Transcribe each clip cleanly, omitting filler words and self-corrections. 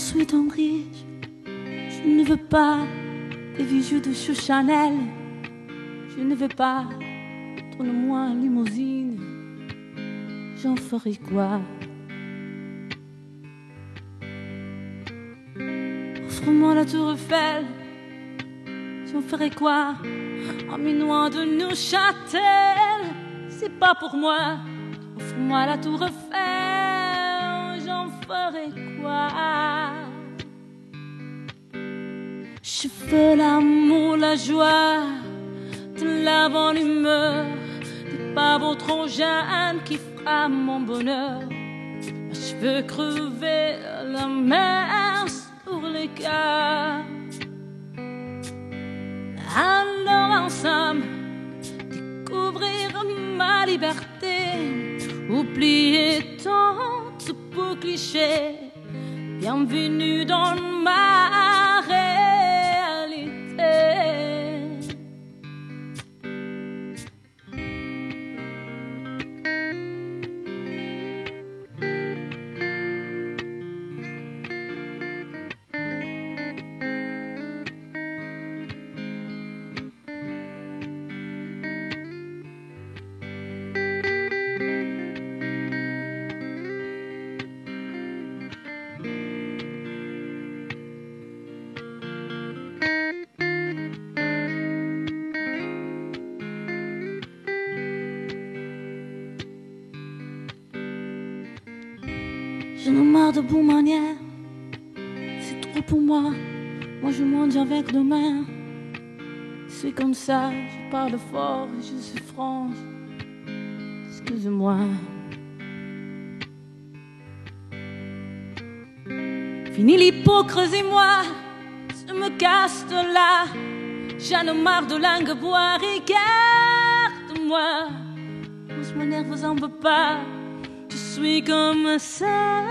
suis donc riche, je ne veux pas des bijoux de chez Chanel. Je ne veux pas, donne-moi une limousine, j'en ferai quoi? Offre-moi la tour Eiffel, j'en ferai quoi? Un minois de Neuchâtel, c'est pas pour moi. Offre-moi la tour Eiffel, j'en ferai quoi? Je veux l'amour, la joie, de la bonne humeur, des pavots trop jeunes qui fera mon bonheur. Je veux crever la mer sur les cœurs. Alors ensemble, découvrir ma liberté, oublier tant de beaux clichés. Bienvenue dans ma réalité. J'en ai marre de bonnes manières, c'est trop pour moi. Moi je mange avec les mains. Je suis comme ça, je parle fort et je suis franche. Excuse-moi. Fini l'hypocrisie, moi, je me casse de là. J'en ai marre de langue boire, regarde-moi. Moi je m'énerve, vous en veux pas. Je suis comme ça.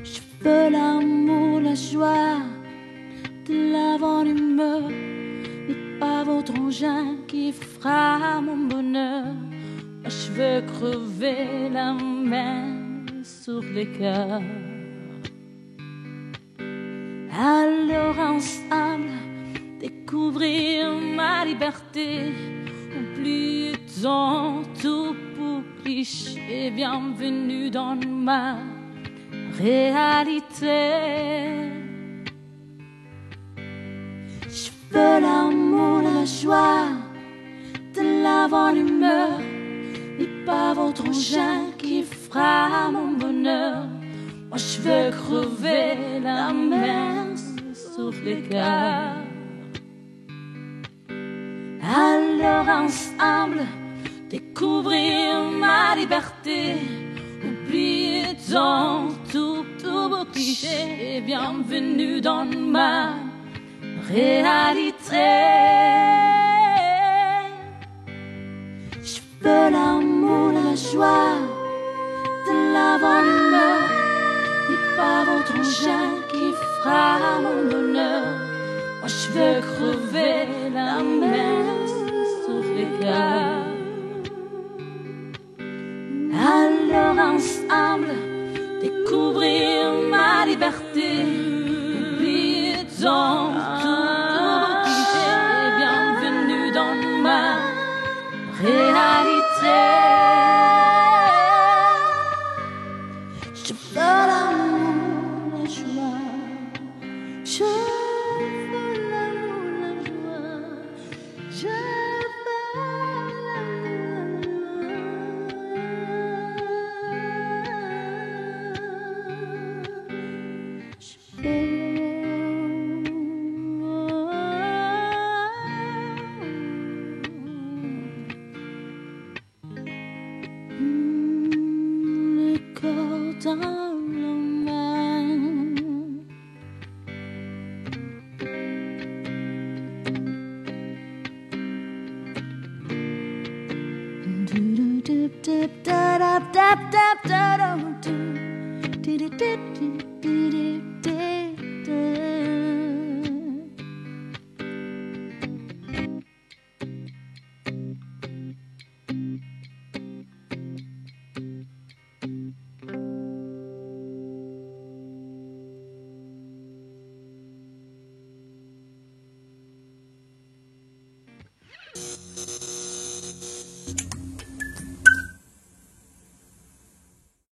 Je veux l'amour, la joie, de la bonne humeur, mais pas votre engin qui fera mon bonheur. Moi, je veux crever la main sur les cœurs. Alors ensemble, découvrir ma liberté, oublier tant tout pour cliché. Bienvenue dans ma réalité. Je veux l'amour, la joie, de la bonne humeur, mais pas votre engin qui fera mon bonheur. Moi je veux crever la mer sur les cœurs. Alors ensemble, découvrir ma liberté, oublier tant tout vos clichés. Bienvenue dans ma réalité. Je veux l'amour, la joie, de la bonne humeur, mais pas votre engin qui fera mon bonheur. Moi je veux crever la mer sur les cœurs. Alors ensemble, découvrir ma liberté, oublier tant vos clichés. Bienvenue dans ma réalité. Je veux l'amour, la joie. Je veux l'amour, la joie. Je veux l'amour, la joie. Le corps dans la main. Do do do do da da da city.